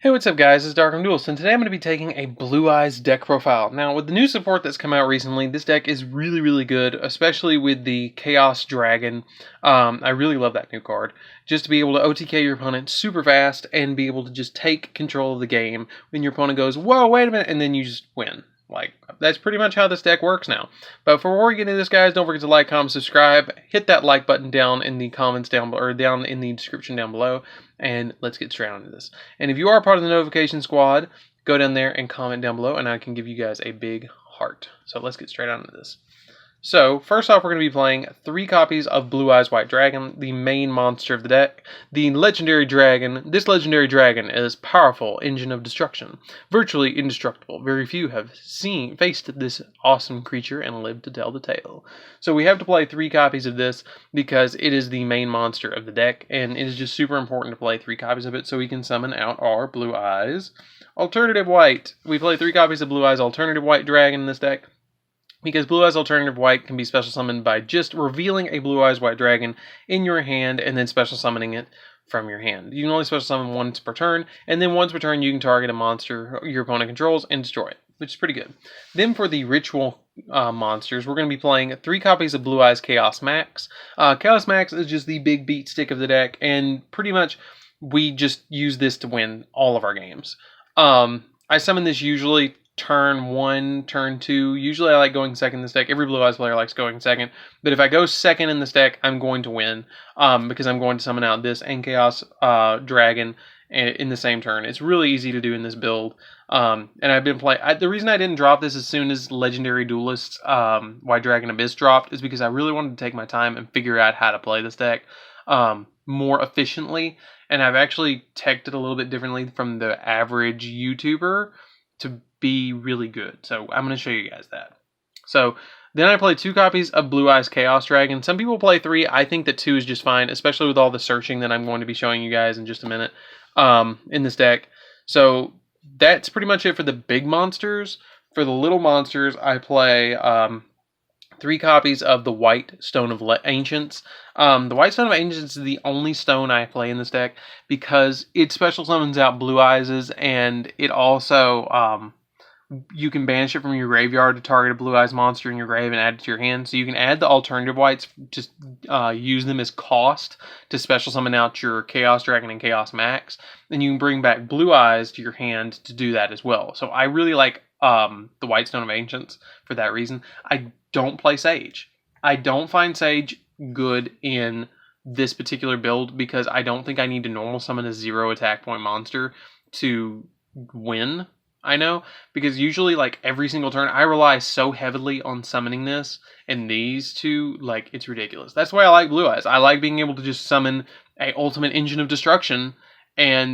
Hey, what's up guys, it's DarkArmedDuelist, and today I'm going to be taking a Blue Eyes deck profile. Now, with the new support that's come out recently, this deck is really good, especially with the Chaos Dragon. I really love that new card. Just to be able to OTK your opponent super fast, and be able to just take control of the game when your opponent goes, whoa, wait a minute, and then you just win. Like, that's pretty much how this deck works now. But before we get into this, guys, don't forget to like, comment, subscribe, hit that like button down in the comments down below, or down in the description down below, and let's get straight on to this. And if you are part of the notification squad, go down there and comment down below, and I can give you guys a big heart. So let's get straight on to this. So, first off, we're going to be playing 3 copies of Blue Eyes White Dragon, the main monster of the deck. The legendary dragon. This legendary dragon is powerful engine of destruction, virtually indestructible. Very few have faced this awesome creature and lived to tell the tale. So we have to play 3 copies of this because it is the main monster of the deck, and it is just super important to play 3 copies of it so we can summon out our Blue Eyes Alternative White. We play 3 copies of Blue Eyes Alternative White Dragon in this deck, because Blue Eyes Alternative White can be special summoned by just revealing a Blue Eyes White Dragon in your hand and then special summoning it from your hand. You can only special summon once per turn, and then once per turn you can target a monster your opponent controls and destroy it, which is pretty good. Then for the ritual monsters, we're going to be playing 3 copies of Blue Eyes Chaos Max. Chaos Max is just the big beat stick of the deck, and pretty much we just use this to win all of our games. I summon this usually turn 1, turn 2. Usually I like going second in this deck. Every Blue Eyes player likes going second. But if I go second in this deck, I'm going to win. Because I'm going to summon out this and Chaos Dragon in the same turn. It's really easy to do in this build. And I've been playing... The reason I didn't drop this as soon as Legendary Duelist White Dragon Abyss dropped is because I really wanted to take my time and figure out how to play this deck more efficiently. And I've actually teched it a little bit differently from the average YouTuber to be really good. So I'm going to show you guys that. So then I play 2 copies of Blue Eyes Chaos Dragon. Some people play 3. I think that 2 is just fine, especially with all the searching that I'm going to be showing you guys in just a minute in this deck. So that's pretty much it for the big monsters. For the little monsters, I play 3 copies of the White Stone of Ancients. The White Stone of Ancients is the only stone I play in this deck because it special summons out Blue Eyes, and it also you can banish it from your graveyard to target a Blue Eyes monster in your grave and add it to your hand. So you can add the alternative whites, just use them as cost to special summon out your Chaos Dragon and Chaos Max. And you can bring back Blue Eyes to your hand to do that as well. So I really like the White Stone of Ancients for that reason. I don't play Sage. I don't find Sage good in this particular build because I don't think I need to normal summon a 0 attack point monster to win. I know, because usually, like, every single turn, I rely so heavily on summoning this, and these 2, like, it's ridiculous. That's why I like Blue Eyes. I like being able to just summon a ultimate engine of destruction,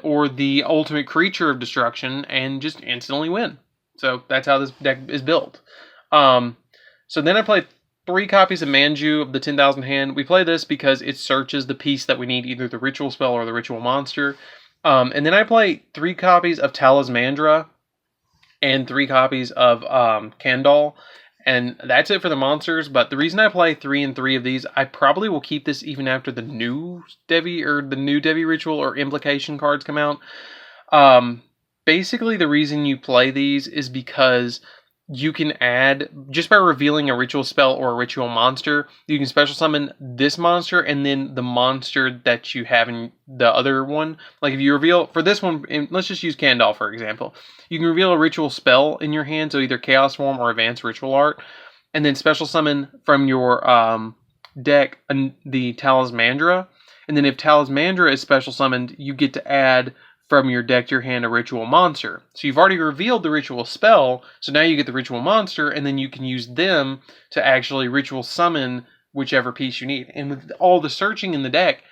or the ultimate creature of destruction, and just instantly win. So that's how this deck is built. So then I play 3 copies of Manju of the 10,000 hand. We play this because it searches the piece that we need, either the ritual spell or the ritual monster. And then I play 3 copies of Talismandra and 3 copies of Kandal, and that's it for the monsters. But the reason I play 3 and 3 of these, I probably will keep this even after the new Devi Ritual or Implication cards come out. Basically, the reason you play these is because you can add, just by revealing a ritual spell or a ritual monster, you can special summon this monster and then the monster that you have in the other one. Like if you reveal, for this one, let's just use Kandal for example. You can reveal a ritual spell in your hand, so either Chaos Form or Advanced Ritual Art, and then special summon from your deck the Talismandra. And then if Talismandra is special summoned, you get to add from your deck to your hand a ritual monster. So you've already revealed the ritual spell, so now you get the ritual monster, and then you can use them to actually ritual summon whichever piece you need. And with all the searching in the deck,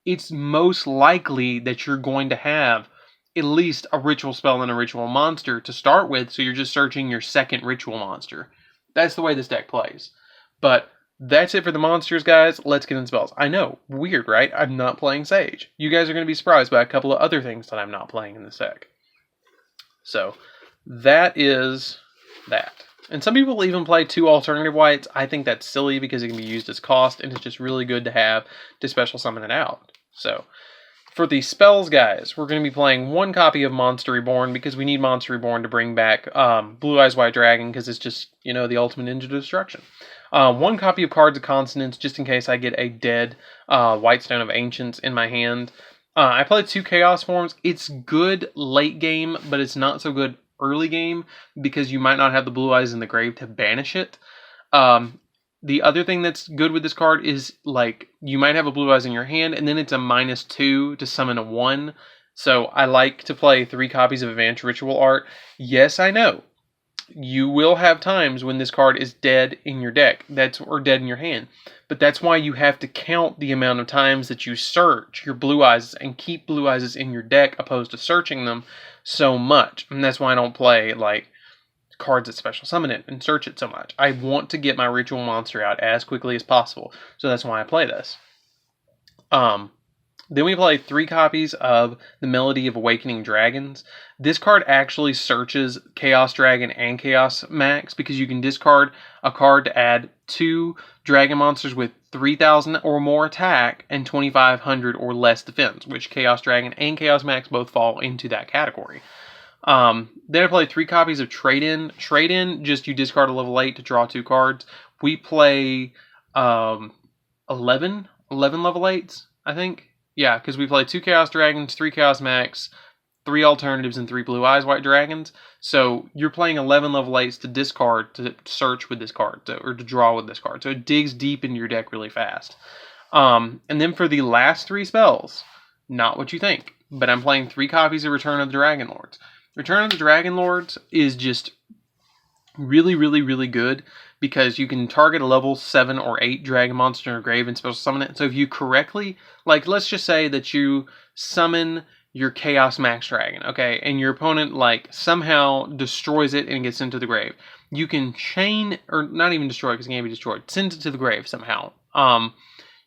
it's most likely that you're going to have at least a ritual spell and a ritual monster to start with, so you're just searching your second ritual monster. That's the way this deck plays. But that's it for the monsters, guys. Let's get into spells. I know, weird, right? I'm not playing Sage. You guys are going to be surprised by a couple of other things that I'm not playing in this deck. So, that is that. And some people even play 2 alternative whites. I think that's silly because it can be used as cost, and it's just really good to have to special summon it out. So, For the spells, guys, we're going to be playing one copy of Monster Reborn because we need Monster Reborn to bring back Blue Eyes White Dragon because it's just, the ultimate ninja destruction. One copy of Cards of Consonance just in case I get a dead White Stone of Ancients in my hand. I played 2 Chaos Forms. It's good late game, but it's not so good early game because you might not have the Blue Eyes in the grave to banish it. The other thing that's good with this card is, you might have a Blue Eyes in your hand, and then it's a -2 to summon a 1. So I like to play 3 copies of Advanced Ritual Art. Yes, I know. You will have times when this card is dead in your deck, or dead in your hand. But that's why you have to count the amount of times that you search your Blue Eyes and keep Blue Eyes in your deck opposed to searching them so much. And that's why I don't play, cards that special summon it and search it so much. I want to get my ritual monster out as quickly as possible, so that's why I play this. Then we play 3 copies of the Melody of Awakening Dragons. This card actually searches Chaos Dragon and Chaos Max because you can discard a card to add 2 dragon monsters with 3,000 or more attack and 2,500 or less defense, which Chaos Dragon and Chaos Max both fall into that category. Then I play 3 copies of Trade-In. Trade-In, just you discard a level 8 to draw 2 cards. We play 11 level 8s, I think. Yeah, because we play 2 Chaos Dragons, 3 Chaos Max, 3 Alternatives, and 3 Blue Eyes White Dragons. So you're playing 11 level 8s to discard, to search with this card, or to draw with this card. So it digs deep into your deck really fast. And then for the last 3 spells, not what you think, but I'm playing 3 copies of Return of the Dragon Lords. Return of the Dragon Lords is just really, really, really good because you can target a level 7 or 8 dragon monster in your grave and special summon it. So if you correctly, let's just say that you summon your Chaos Max Dragon, okay, and your opponent, somehow destroys it and gets into the grave. You can chain, or not even destroy it because it can't be destroyed, send it to the grave somehow.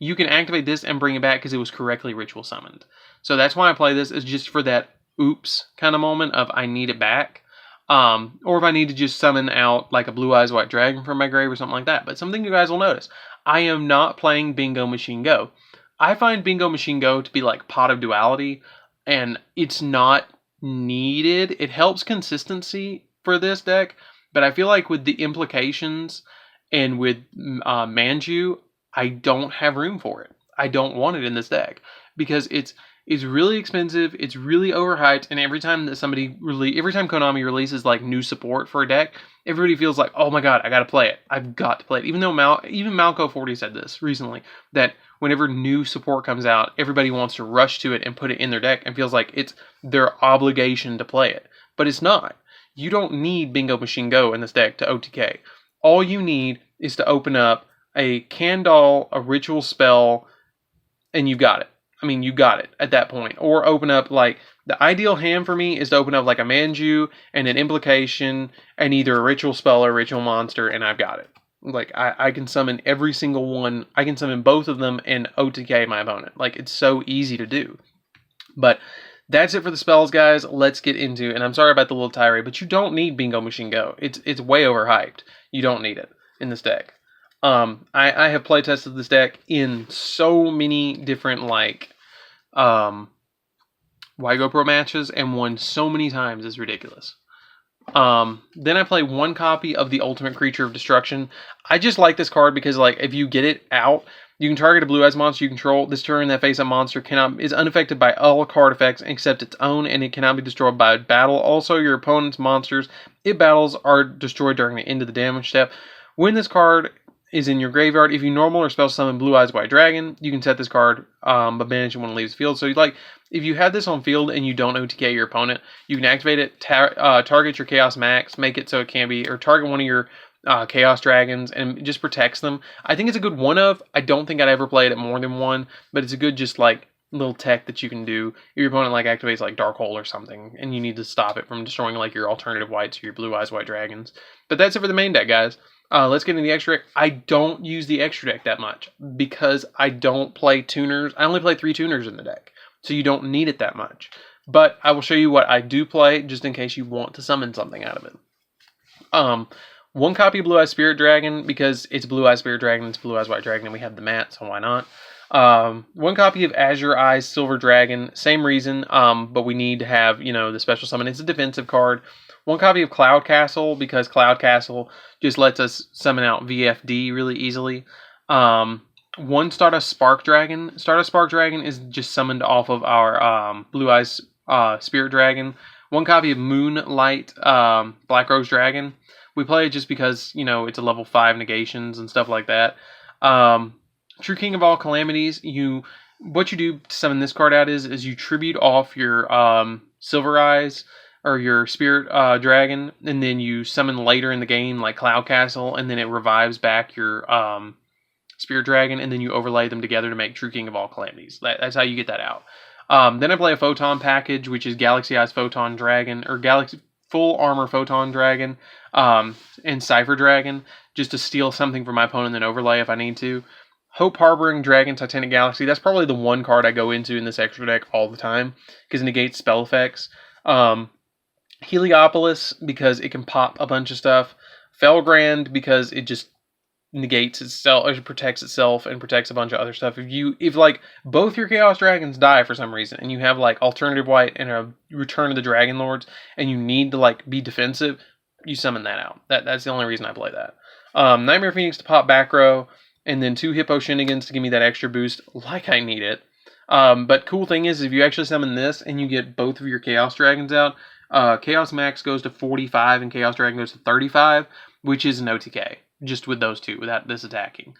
You can activate this and bring it back because it was correctly ritual summoned. So that's why I play this, is just for that oops kind of moment of I need it back. Or if I need to just summon out a Blue Eyes White Dragon from my grave or something like that. But something you guys will notice, I am not playing Bingo Machine Go. I find Bingo Machine Go to be like Pot of Duality, and it's not needed. It helps consistency for this deck, but I feel like with the implications and with Manju, I don't have room for it. I don't want it in this deck because it's really expensive, it's really overhyped, and every time Konami releases new support for a deck, everybody feels like, oh my god, I gotta play it. I've got to play it. Even though even Malco40 said this recently, that whenever new support comes out, everybody wants to rush to it and put it in their deck and feels like it's their obligation to play it. But it's not. You don't need Bingo Machine Go in this deck to OTK. All you need is to open up a Candle, a ritual spell, and you got it. I mean, you got it at that point. Or open up, the ideal hand for me is to open up a Manju and an Implication and either a ritual spell or a ritual monster, and I've got it. I can summon every single one. I can summon both of them and OTK my opponent. It's so easy to do. But that's it for the spells, guys. Let's get into, and I'm sorry about the little tirade, but you don't need Bingo Machine Go. It's way overhyped. You don't need it in this deck. I have playtested this deck in so many different Yugioh Pro matches and won so many times, it's ridiculous. Then I play 1 copy of the Ultimate Creature of Destruction. I just like this card because if you get it out, you can target a Blue Eyes monster you control. This turn, that face-up monster is unaffected by all card effects except its own, and it cannot be destroyed by battle. Also, your opponent's monsters it battles are destroyed during the end of the damage step. When this card is in your graveyard, if you normal or spell summon Blue Eyes White Dragon, you can set this card, but banish it when it leaves the field. So if you have this on field and you don't OTK your opponent, you can activate it, target your Chaos Max, make it so it can be, or target one of your Chaos Dragons, and it just protects them. I think it's a good one-of. I don't think I'd ever play it at more than 1, but it's a good just little tech that you can do if your opponent activates Dark Hole or something, and you need to stop it from destroying your alternative whites or your Blue Eyes White Dragons. But that's it for the main deck, guys. Let's get into the extra deck. I don't use the extra deck that much because I don't play tuners. I only play 3 tuners in the deck, so you don't need it that much. But I will show you what I do play just in case you want to summon something out of it. 1 copy of Blue Eyes Spirit Dragon because it's Blue Eyes Spirit Dragon, it's Blue Eyes White Dragon, and we have the mat, so why not? One copy of Azure Eyes Silver Dragon, same reason, but we need to have, the special summon. It's a defensive card. One copy of Cloud Castle, because Cloud Castle just lets us summon out VFD really easily. One Stardust Spark Dragon. Stardust Spark Dragon is just summoned off of our Blue Eyes Spirit Dragon. One copy of Moonlight Black Rose Dragon. We play it just because, it's a level 5 negations and stuff like that. True King of All Calamities, what you do to summon this card out is you tribute off your Silver Eyes or your Spirit Dragon, and then you summon later in the game like Cloud Castle, and then it revives back your Spirit Dragon, and then you overlay them together to make True King of All Calamities. That's how you get that out. Then I play a Photon package, which is Galaxy Eyes Photon Dragon, or Galaxy Full Armor Photon Dragon, and Cypher Dragon, just to steal something from my opponent and then overlay if I need to. Hope Harboring Dragon Titanic Galaxy, that's probably the one card I go into in this extra deck all the time, because it negates spell effects. Heliopolis, because it can pop a bunch of stuff. Felgrand, because it just negates itself, or protects itself, and protects a bunch of other stuff. If like both your Chaos Dragons die for some reason, and you have like alternative white and a Return of the Dragon Lords, and you need to like be defensive, you summon that out. That's the only reason I play that. Nightmare Phoenix to pop back row, and then 2 Hippo Shenanigans to give me that extra boost like I need it. But cool thing is, if you actually summon this and you get both of your Chaos Dragons out, Chaos Max goes to 45 and Chaos Dragon goes to 35, which is an OTK, just with those two, without this attacking.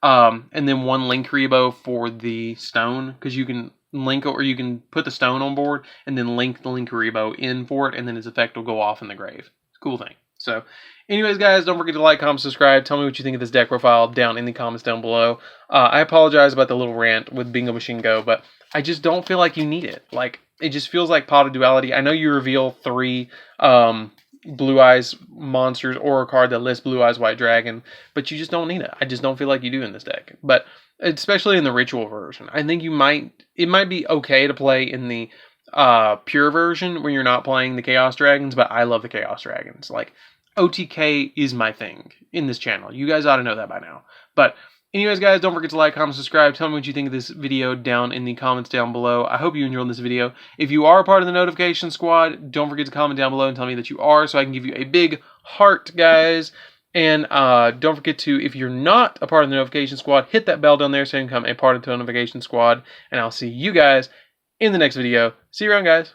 And then 1 Link Rebo for the stone, because you can link, or you can put the stone on board and then link the Link Rebo in for it, and then its effect will go off in the grave. Cool thing. So, anyways, guys, don't forget to like, comment, subscribe. Tell me what you think of this deck profile down in the comments down below. I apologize about the little rant with Bingo Machine Go, but I just don't feel like you need it. Like, it just feels like Pot of Duality. I know you reveal 3 Blue Eyes monsters or a card that lists Blue Eyes White Dragon, but you just don't need it. I just don't feel like you do in this deck. But especially in the Ritual version, I think it might be okay to play in the pure version when you're not playing the Chaos Dragons, but I love the Chaos Dragons. Like, OTK is my thing in this channel. You guys ought to know that by now. But anyways, guys, don't forget to like, comment, subscribe. Tell me what you think of this video down in the comments down below. I hope you enjoyed this video. If you are a part of the notification squad, don't forget to comment down below and tell me that you are, so I can give you a big heart, guys. And don't forget to, if you're not a part of the notification squad, hit that bell down there so you can become a part of the notification squad. And I'll see you guys in the next video. See you around, guys.